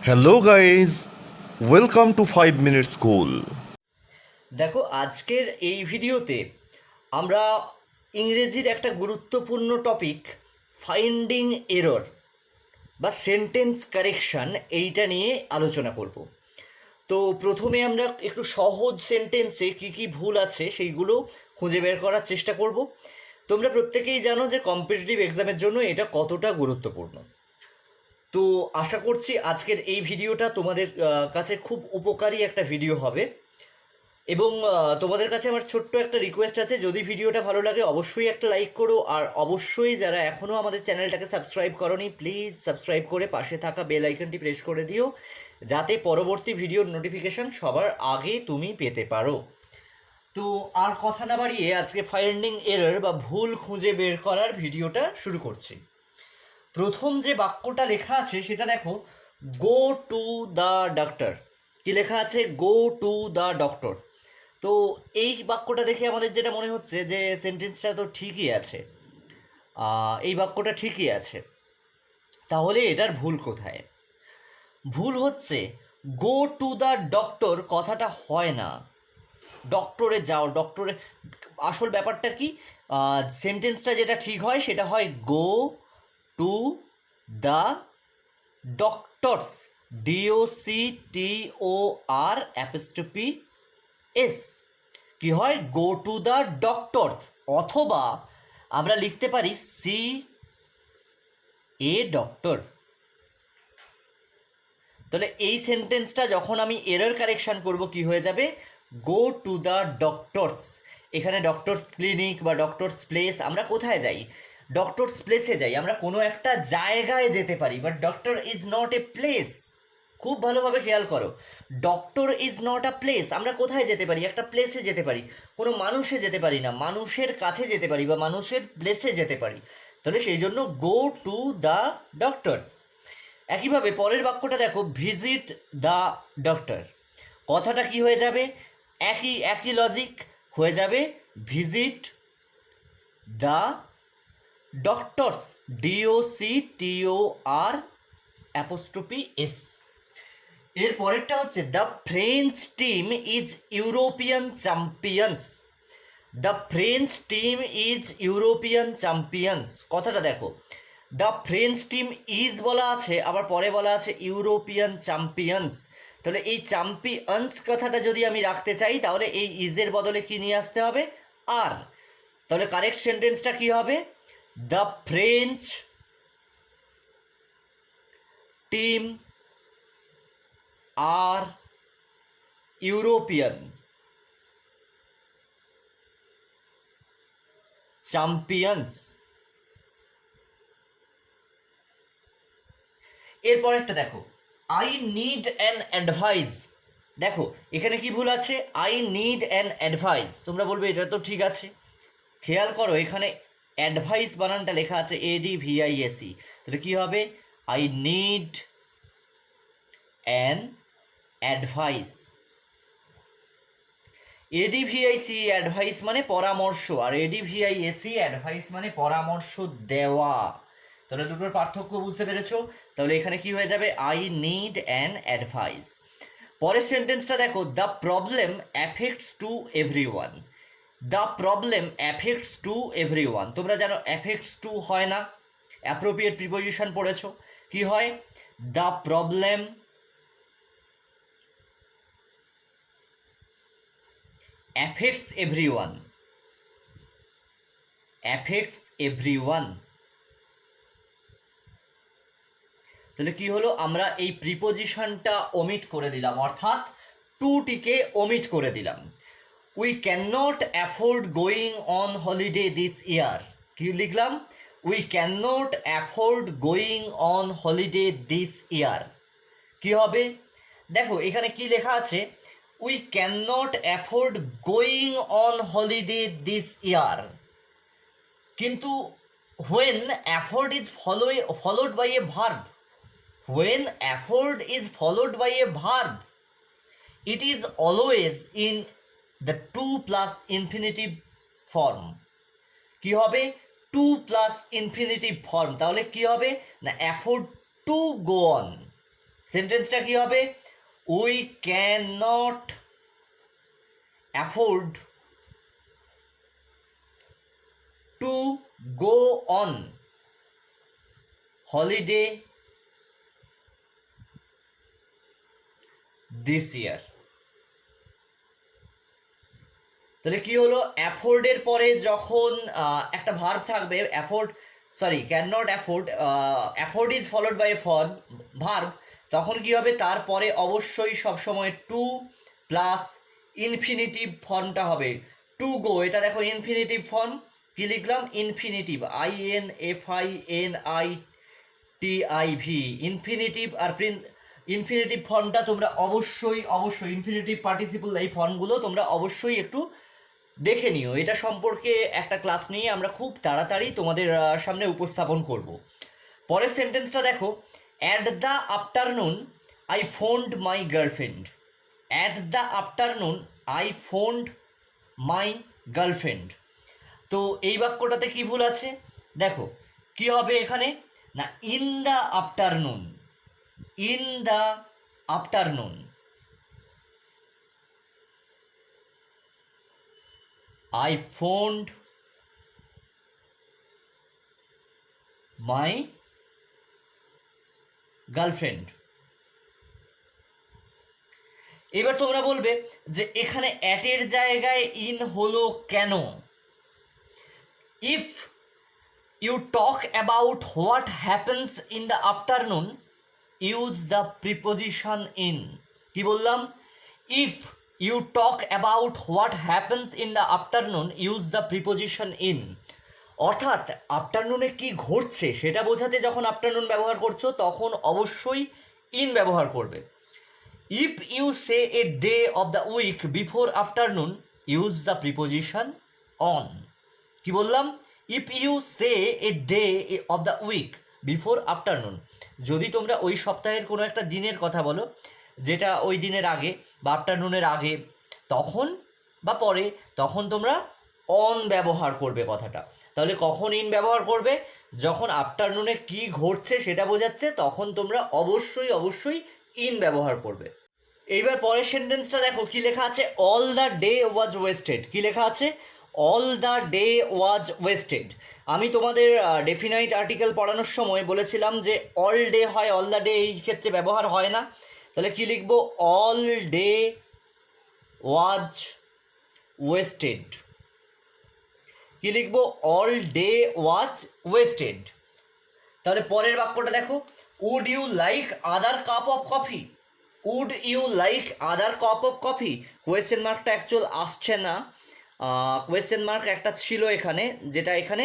Hello guys, welcome to 5 minute school. দেখো, আজকের এই ভিডিওতে আমরা ইংরেজির একটা গুরুত্বপূর্ণ টপিক ফাইন্ডিং এরর বা সেন্টেন্স কারেকশান এইটা নিয়ে আলোচনা করব। তো প্রথমে আমরা একটু সহজ সেন্টেন্সে কী কী ভুল আছে সেইগুলো খুঁজে বের করার চেষ্টা করব। তোমরা প্রত্যেকেই জানো যে কম্পিটিটিভ এক্সামের জন্য এটা কতটা গুরুত্বপূর্ণ। তো আশা করছি আজকের এই ভিডিওটা তোমাদের কাছে খুব উপকারী একটা ভিডিও হবে। এবং তোমাদের কাছে আমার ছোট্ট একটা রিকোয়েস্ট আছে, যদি ভিডিওটা ভালো লাগে অবশ্যই একটা লাইক করো, আর অবশ্যই যারা এখনও আমাদের চ্যানেলটাকে সাবস্ক্রাইব করোনি প্লিজ সাবস্ক্রাইব করে পাশে থাকা বেল আইকনটি প্রেস করে দিও, যাতে পরবর্তী ভিডিওর নোটিফিকেশন সবার আগে তুমি পেতে পারো। তো আর কথা না বাড়িয়ে আজকে ফাইন্ডিং এরর বা ভুল খুঁজে বের করার ভিডিওটা শুরু করছি। প্রথম যে বাক্যটা লেখা আছে সেটা দেখো, গো টু দ্য ডক্টর। কি লেখা আছে? Go to the doctor. তো এই বাক্যটা দেখে আমাদের যেটা মনে হচ্ছে যে সেন্টেন্সটা তো ঠিকই আছে, এই বাক্যটা ঠিকই আছে, তাহলে এটার ভুল কোথায়? ভুল হচ্ছে গো টু দ্য ডক্টর কথাটা হয় না। ডক্টরে যাও, ডক্টরে আসল ব্যাপারটা কি, সেন্টেন্সটা যেটা ঠিক হয় সেটা হয় go to the doctors, DOCTOR apostrophe S. কি হয়? গো টু দ্য ডক্টরস, অথবা আমরা লিখতে পারি সি এ ডক্টর। তাহলে এই সেন্টেন্সটা যখন আমি এরর কারেকশান করব কি হয়ে যাবে? Go to the doctors. এখানে ডক্টরস ক্লিনিক বা ডক্টরস প্লেস, আমরা কোথায় যাই? ডক্টরস প্লেসে যাই, আমরা কোনো একটা জায়গায় যেতে পারি, but doctor is not a place. খুব ভালোভাবে খেয়াল করো, doctor is not a place. আমরা কোথায় যেতে পারি? একটা প্লেসে যেতে পারি, কোনো মানুষে যেতে পারি না, মানুষের কাছে যেতে পারি বা মানুষের প্লেসে যেতে পারি। তাহলে সেই জন্য গো টু দ্য ডক্টরস। একইভাবে পরের বাক্যটা দেখো, ভিজিট দ্য ডক্টর। কথাটা কি হয়ে যাবে? একই একই লজিক হয়ে যাবে, visit the doctors, DOCTOR apostrophe S. এর পরেরটা হচ্ছে the French team is European champions. The French team is European champions. কথাটা দেখো, দ্য ফ্রেঞ্চ টিম ইজ বলা আছে, আবার পরে বলা আছে ইউরোপিয়ান চ্যাম্পিয়ন্স। তাহলে এই চ্যাম্পিয়ন্স কথাটা যদি আমি রাখতে চাই তাহলে এই ইজের বদলে কি নিয়ে আসতে হবে? আর। তাহলে কারেক্ট সেন্টেন্সটা কি হবে? The French team are European champions. এরপরেরটা দেখো, আই নিড অ্যান অ্যাডভাইস। দেখো এখানে কি ভুল আছে? I need an advice. তোমরা বলবে এটা তো ঠিক আছে। খেয়াল করো এখানে অ্যাডভাইস বানানটা লেখা আছে ADVISE। তাহলে কী হবে? I need an advice. ADVIC advice মানে পরামর্শ, আর ADVISE অ্যাডভাইস মানে পরামর্শ দেওয়া। তাহলে দুটোর পার্থক্য বুঝতে পেরেছো? তাহলে এখানে কি হয়ে যাবে? I need an advice. পরের সেন্টেন্সটা দেখো, the problem affects to every one. The problem affects to every one. তোমরা জানো অ্যাফেক্টস টু হয় না, অ্যাপ্রোপ্রিয়েট প্রিপোজিশন পড়েছো। কি হয়? The problem affects every one, affects every one. তাহলে কি হলো? আমরা এই প্রিপোজিশনটা ওমিট করে দিলাম, অর্থাৎ টুটিকে ওমিট করে দিলাম। We can not afford going on holiday this ইয়ার। কি লিখলাম? We can not afford going on holiday this ইয়ার। কি হবে? দেখো এখানে কি লেখা আছে? We can not afford going on holiday this ইয়ার, কিন্তু when afford is followed by a verb, when afford is followed by a verb, it is always in the to plus infinitive form. কি হবে? To plus infinitive form. তাহলে কি হবে না, afford to go on, সেন্টেন্সটা কি হবে? We can not afford to go on holiday this year. তাহলে কি হলো? অ্যাফোর্ডের পরে যখন একটা ভার্ব থাকবে, can not afford, afford is followed by a verb, তখন কি হবে? তারপরে অবশ্যই সবসময় টু প্লাস ইনফিনিটিভ ফর্মটা হবে। টু গো, এটা দেখো ইনফিনিটিভ ফর্ম, কি লিখলাম? Infinitive, INFINITIV, infinitive. আর ইনফিনিটিভ ফর্মটা তোমরা অবশ্যই ইনফিনিটিভ পার্টিসিপল এই ফর্মগুলো তোমরা অবশ্যই একটু দেখে নিও। এটা সম্পর্কে একটা ক্লাস নিয়ে আমরা খুব তাড়াতাড়ি তোমাদের সামনে উপস্থাপন করব। পরের সেন্টেন্সটা দেখো, at the afternoon I phoned my girlfriend. At the afternoon I phoned my girlfriend. তো এই বাক্যটাতে কি ভুল আছে? দেখো কি হবে এখানে, না in the afternoon, in the afternoon I found my girlfriend। এবার তোমরা বলবে যে এখানে অ্যাটের জায়গায় ইন হলো কেন? If you talk about what happens in the afternoon use the preposition in. কি বললাম? If you talk about what happens in the afternoon use the preposition in. অর্থাৎ আফটারনুনে কি ঘটছে সেটা বোঝাতে যখন আফটারনুন ব্যবহার করছো তখন অবশ্যই ইন ব্যবহার করবে। If you say a day of the week before afternoon use the preposition on. কি বললাম? If you say a day of the week before afternoon, যদি তোমরা ওই সপ্তাহের কোনো একটা দিনের কথা বলো যেটা ওই দিনের আগে বা আফটারনুনের আগে, তখন বা পরে, তখন তোমরা অন ব্যবহার করবে কথাটা। তাহলে কখন ইন ব্যবহার করবে? যখন আফটারনুনে কি ঘটছে সেটা বোঝাচ্ছে তখন তোমরা অবশ্যই ইন ব্যবহার করবে। এইবার পরের সেন্টেন্সটা দেখো কি লেখা আছে, all the day was wasted. কি লেখা আছে? All the day was wasted. আমি তোমাদের ডেফিনাইট আর্টিকেল পড়ানোর সময় বলেছিলাম যে অল ডে হয়, অল দ্য ডে এই ক্ষেত্রে ব্যবহার হয় না। তাহলে কি লিখবো? All day was wasted. কি লিখবো? All day was wasted. তাহলে পরের বাক্যটা দেখো, would you like other cup of coffee. Would you like other cup of coffee, question মার্কটা অ্যাকচুয়াল আসছে না, কোয়েশ্চেন মার্ক একটা ছিল এখানে যেটা এখানে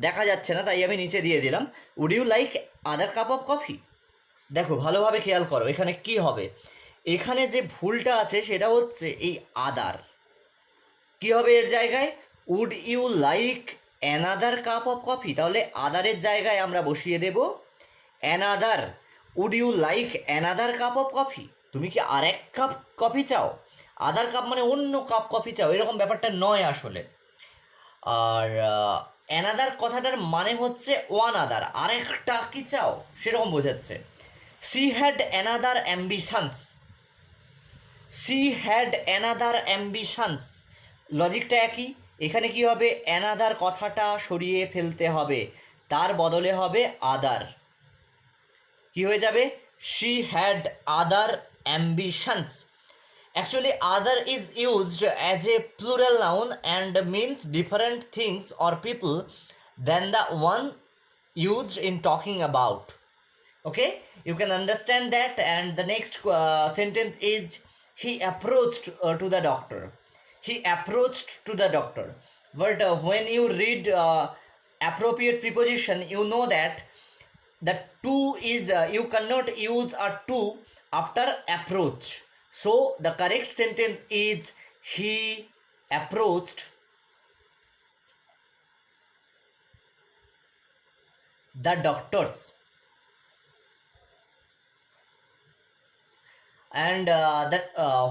দেখা যাচ্ছে না, তাই আমি নিচে দিয়ে দিলাম। Would you like other cup of coffee. দেখো ভালোভাবে খেয়াল করো এখানে কি হবে। এখানে যে ভুলটা আছে সেটা হচ্ছে এই আদার। কি হবে এর জায়গায়? Would you like another cup of coffee. তাহলে আদারের জায়গায় আমরা বসিয়ে দেব another. Would you like another cup of coffee, তুমি কি আরেক কাপ কফি চাও? আদার কাপ মানে অন্য কাপ কফি চাও, এরকম ব্যাপারটা নয় আসলে। আর অ্যানাদার কথাটার মানে হচ্ছে ওয়ান আদার, আরেকটা কি চাও সেরকম বোঝাচ্ছে। She had another ambitions. She had another ambitions, লজিকটা একই। এখানে কি হবে? অ্যানাদার কথাটা সরিয়ে ফেলতে হবে, তার বদলে হবে আদার। কি হয়ে যাবে? She had other ambitions. Actually, other is used as a plural noun and means different things or people than the one used in talking about. Okay, you can understand that. And the next sentence is he approached to the doctor. He approached to the doctor. But when you read appropriate preposition, you know that the to is you cannot use a to after approach. So the correct sentence is he approached the doctors. And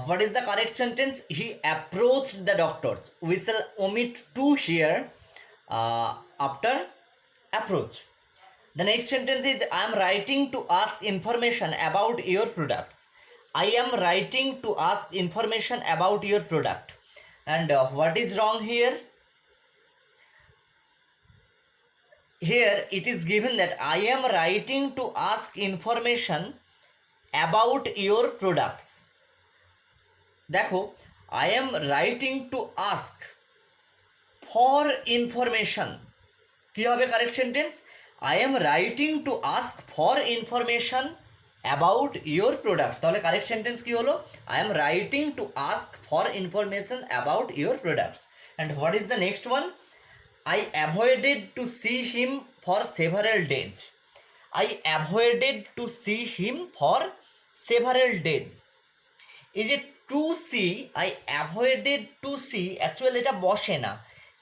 what is the correct sentence? He approached the doctors. We shall omit to here after approach. The next sentence is I am writing to ask information about your products. I am writing to ask information about your product. And what is wrong here? Here it is given that I am writing to ask information about your products. দেখো, I am writing to ask for information. কি হবে correct sentence? I am writing to ask for information about your products. তাহলে correct sentence কি হলো? I am writing to ask for information about your products. And what is the next one? I avoided to see him for several days. I avoided to see him for several days. এই যে to see, I avoided to see, actually এটা বসে না।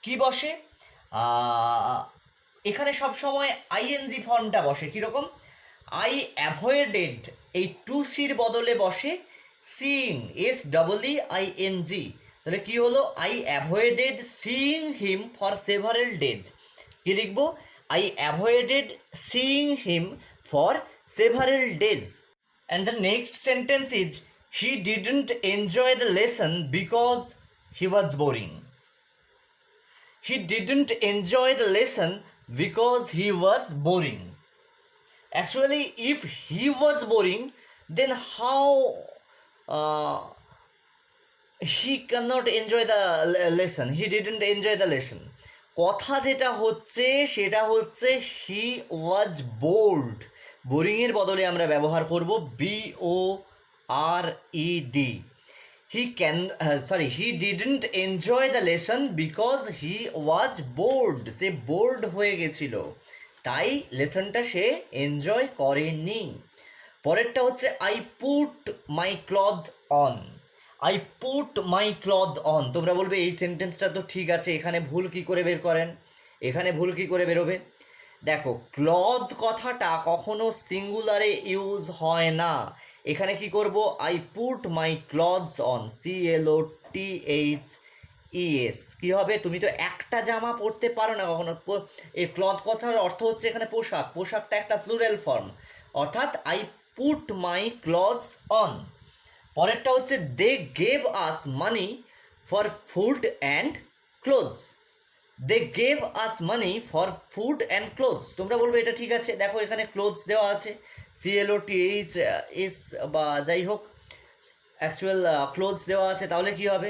কি বসে? এখানে সবসময় ING ফর্মটা বসে। কীরকম? আই অ্যাভয়েডেড, এই টু সির বদলে বসে সিইং, SEEING। তাহলে কী হলো? I avoided seeing him for several days. কী লিখবো? I avoided seeing him for several days. And the next sentence is he didn't enjoy the lesson because he was boring. He didn't enjoy the lesson because he was boring. Actually, if he was boring, then how he cannot enjoy the lesson? He didn't enjoy the lesson. কথা যেটা হচ্ছে সেটা হচ্ছে he was bored. বোরিংয়ের বদলে আমরা ব্যবহার করব BORED. He didn't enjoy the lesson because he was bored. Say board হয়ে গেছিল, তাই লেসনটা সে এনজয় করেনি। পরেরটা হচ্ছে I put my cloth on. I put my cloth on. তোমরা বলবে এই সেন্টেন্সটা তো ঠিক আছে, এখানে ভুল কি করে বের করেন? এখানে ভুল কি করে বেরোবে? দেখো, ক্লথ কথাটা কখনো সিঙ্গুলারে ইউজ হয় না। এখানে কি করব? I put my clothes on, CLOTHES। কী হবে? তুমি তো একটা জামা পরতে পারো না কখনো। এই ক্লথ কথার অর্থ হচ্ছে এখানে পোশাক, পোশাকটা একটা প্লুরাল ফর্ম, অর্থাৎ I put my clothes on. পরেরটা হচ্ছে they gave us money for food and clothes. They gave us money for food and clothes. তোমরা বলবে এটা ঠিক আছে। দেখো, এখানে ক্লোথস দেওয়া আছে, CLOTHS বা যাই হোক, অ্যাকচুয়াল ক্লোথস দেওয়া আছে, তাহলে কি হবে?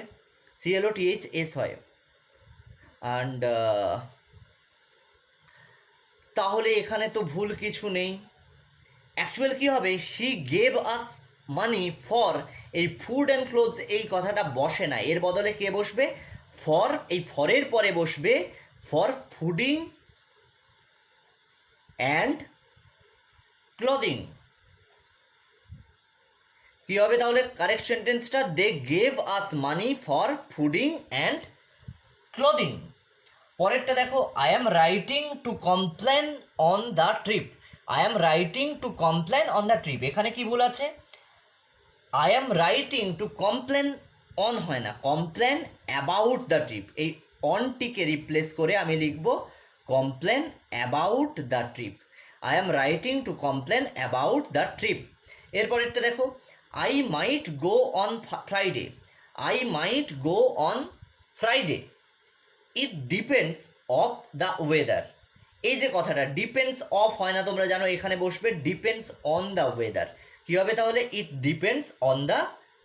CLOTHS হয়। অ্যান্ড তাহলে এখানে তো ভুল কিছু নেই। অ্যাকচুয়াল কী হবে? He gave us money for, এই ফুড অ্যান্ড ক্লোথস এই কথাটা বসে না, এর বদলে কে বসবে? ফর। এই ফরের পরে বসবে ফর ফুডিং অ্যান্ড ক্লদিং। কী হবে তাহলে কারেক্ট সেন্টেন্সটা? They gave us money for fooding and clothing. পরেরটা দেখো, I am writing to complain on the trip. I am writing to complain on the trip. এখানে কি ভুল আছে? I am writing to complain on হয় না, complain about the trip. এই অনটিকে replace করে আমি লিখব complain about the trip. I am writing to complain about the trip. এরপরেরটা দেখো, I might go on Friday. I might go on Friday. It depends of the weather. এই যে কথাটা depends of হয় না, তোমরা জানো, এখানে বসবে ডিপেন্ডস অন দ্য ওয়েদার। কী হবে তাহলে? It depends on the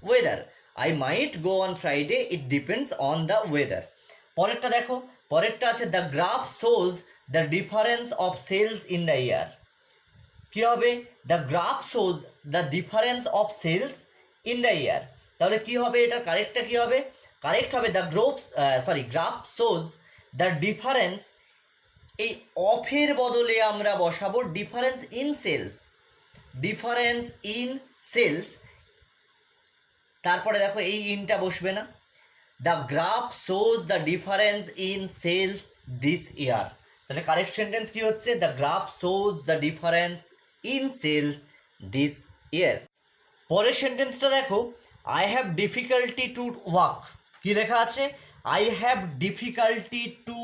weather. I might go on Friday, it depends on the weather. পরেরটা দেখো, পরেরটা আছে the graph shows the difference of sales in the year. কী হবে? The graph shows the difference of sales in the year. তাহলে কী হবে? এটা কারেক্টটা কী হবে? কারেক্ট হবে the graph shows the difference. এই অফের বদলে আমরা বসাবো difference in sales. Difference in sales, তারপরে দেখো এই ইনটা বসবে না। The graph shows the difference in sales this year. তাহলে কারেক্ট সেন্টেন্স কী হচ্ছে? The graph shows the difference in sales this year. পরের সেন্টেন্সটা দেখো, I have difficulty to walk. কী লেখা আছে? I have difficulty to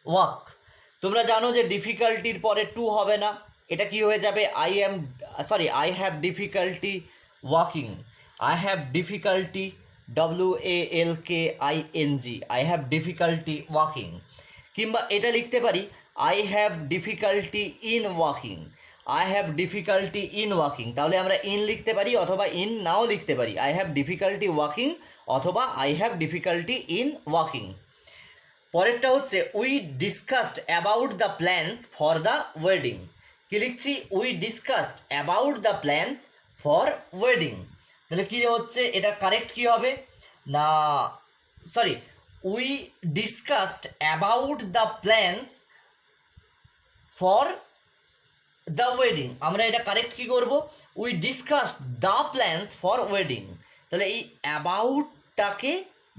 walk. তোমরা জানো যে ডিফিকাল্টির পরে টু হবে না, এটা কি হয়ে যাবে I have difficulty walking, I have difficulty WALKING, I have difficulty walking. কিংবা এটা লিখতে পারি I have difficulty in walking, I have difficulty in walking. তাহলে আমরা ইন লিখতে পারি অথবা ইন নাও লিখতে পারি, আই হ্যাভ ডিফিকাল্টি ওয়াকিং অথবা I have difficulty in walking. পরেরটা হচ্ছে we discussed about the plans for the wedding. কী লিখছি? We discussed about the plans for wedding. তাহলে কী হচ্ছে, এটা কারেক্ট কী হবে না, sorry, we discussed about the plans for the wedding. আমরা এটা কারেক্ট কী করব? We discussed the plans for wedding. তাহলে এই অ্যাবাউটটাকে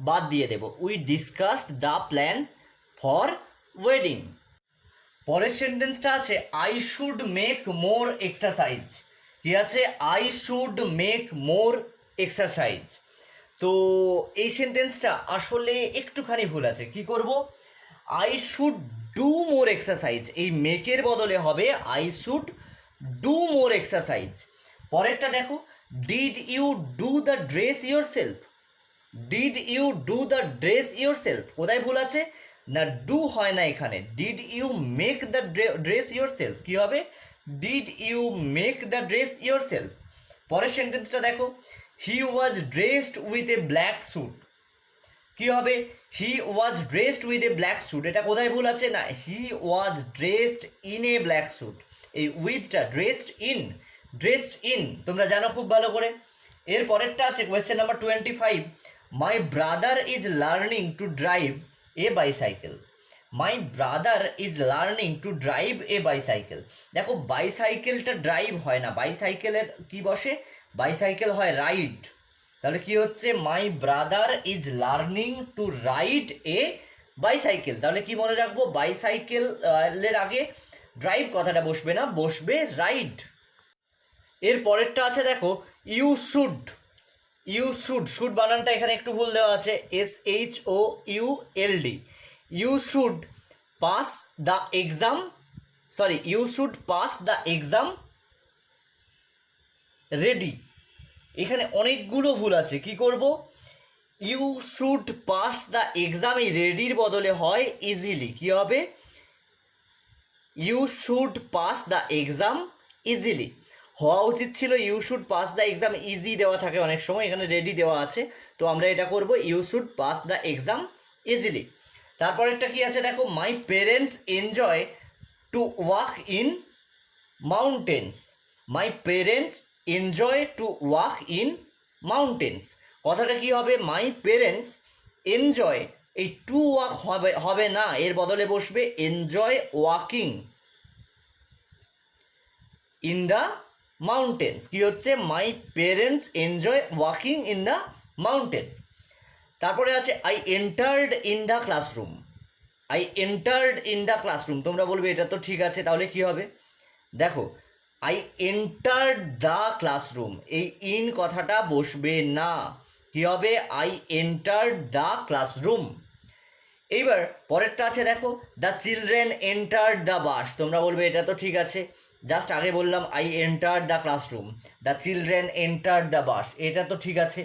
বাদ দিয়ে দেব, we discussed the plans for wedding. পরের সেন্টেন্সটা আছে I should make more exercise. কি আছে? I should make more exercise. তো এই সেন্টেন্সটা আসলে একটুখানি ভুল আছে। কি করব? I should do more exercise, এই মেকের বদলে হবে I should do more exercise. পরেরটা দেখো, did you do the dress yourself, did you do the dress yourself. কোথায় ভুল আছে না, ডু হয় না এখানে, did you make the dress yourself. কী হবে? Did you make the dress yourself. পরের সেন্টেন্সটা দেখো, he was dressed with a black suit. কী হবে? He was dressed with a black suit. এটা কোথায় ভুল আছে না, he was dressed in a black suit. এই উইথটা ড্রেসড ইন, ড্রেসড ইন তোমরা জানো খুব ভালো করে। এর পরেরটা আছে question number 25, my brother is learning to drive a bicycle. My brother is learning to drive a bicycle. দেখো বাইসাইকেলটা ড্রাইভ হয় না, বাইসাইকেলের কি বসে? বাইসাইকেল হয় রাইড। তাহলে কি হচ্ছে? মাই brother is learning to ride A bicycle. তাহলে কি মনে রাখবো? বাইসাইকেলের আগে ড্রাইভ কথাটা বসবে না, বসবে রাইড। এর পরেরটা আছে দেখো, you should. You should, should বানানটা এখানে একটু ভুল দেওয়া আছে, SHOULD। You should pass the exam, sorry, you should pass the exam ready. এখানে অনেকগুলো ভুল আছে। কি করব? You should pass the exam, এই রেডির বদলে হয় ইজিলি। কি হবে? You should pass the exam easily. হওয়া উচিত ছিল you should pass the exam easy দেওয়া থাকে অনেক সময়, এখানে রেডি দেওয়া আছে, তো আমরা এটা করব you should pass the exam easily. তারপরেরটা কি আছে দেখো, my parents enjoy to walk in mountains. My parents enjoy to walk in mountains. কথাটা কি হবে? মাই পেরেন্টস এনজয়, এই টু ওয়াক হবে না, এর বদলে বসবে enjoy walking in the mountains. কি হচ্ছে? My parents enjoy walking in the mountains. তারপরে আছে I entered in the classroom. I entered in the classroom. তোমরা বলবে এটা তো ঠিক আছে, তাহলে কি হবে? দেখো, আই এন্টার্ড দ্য ক্লাসরুম, এই ইন কথাটা বসবে না। কি হবে? I entered the classroom. এইবার পরেরটা আছে দেখো, the children entered the bus. তোমরা বলবে এটা তো ঠিক আছে, জাস্ট আগে বললাম I entered the classroom, the children entered the bus, এটা তো ঠিক আছে।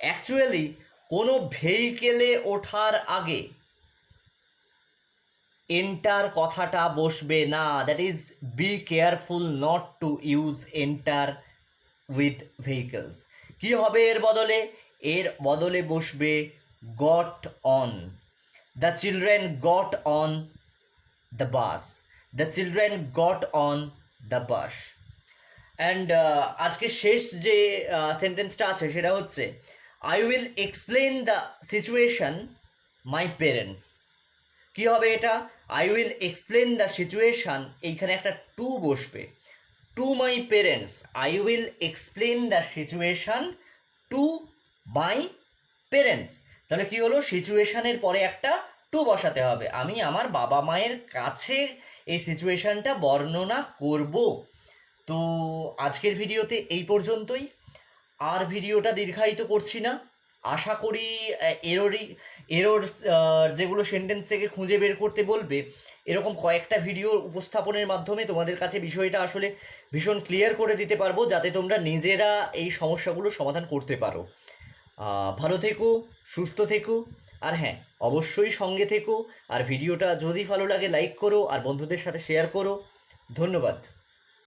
অ্যাকচুয়ালি কোনো ভেহিকেলে ওঠার আগে এন্টার কথাটা বসবে না, that is be careful not to use enter with vehicles. কী হবে এর বদলে? এর বদলে বসবে got on. The children got on the bus, the children got on the bus. And আজকে শেষ যে সেন্টেন্সটা আছে সেটা হচ্ছে I will explain the situation my parents. কী হবে এটা? I will explain the situation, এইখানে একটা টু বসবে, to my parents. I will explain the situation two my parents. তাহলে কী হলো? সিচুয়েশানের পরে একটা টু বসাতে হবে, আমি আমার বাবা মায়ের কাছে এই সিচুয়েশানটা বর্ণনা করব। তো আজকের ভিডিওতে এই পর্যন্তই, আর ভিডিওটা দীর্ঘায়িত করছি না। আশা করি এরর যেগুলো সেন্টেন্স থেকে খুঁজে বের করতে বলবে এরকম কয়েকটা ভিডিও উপস্থাপনের মাধ্যমে তোমাদের কাছে বিষয়টা আসলে ভীষণ ক্লিয়ার করে দিতে পারবো, যাতে তোমরা নিজেরা এই সমস্যাগুলোর সমাধান করতে পারো। ভালো থেকো, সুস্থ থেকো, আর হ্যাঁ, অবশ্যই সঙ্গে থেকো। আর ভিডিওটা যদি ভালো লাগে লাইক করো আর বন্ধুদের সাথে শেয়ার করো। ধন্যবাদ।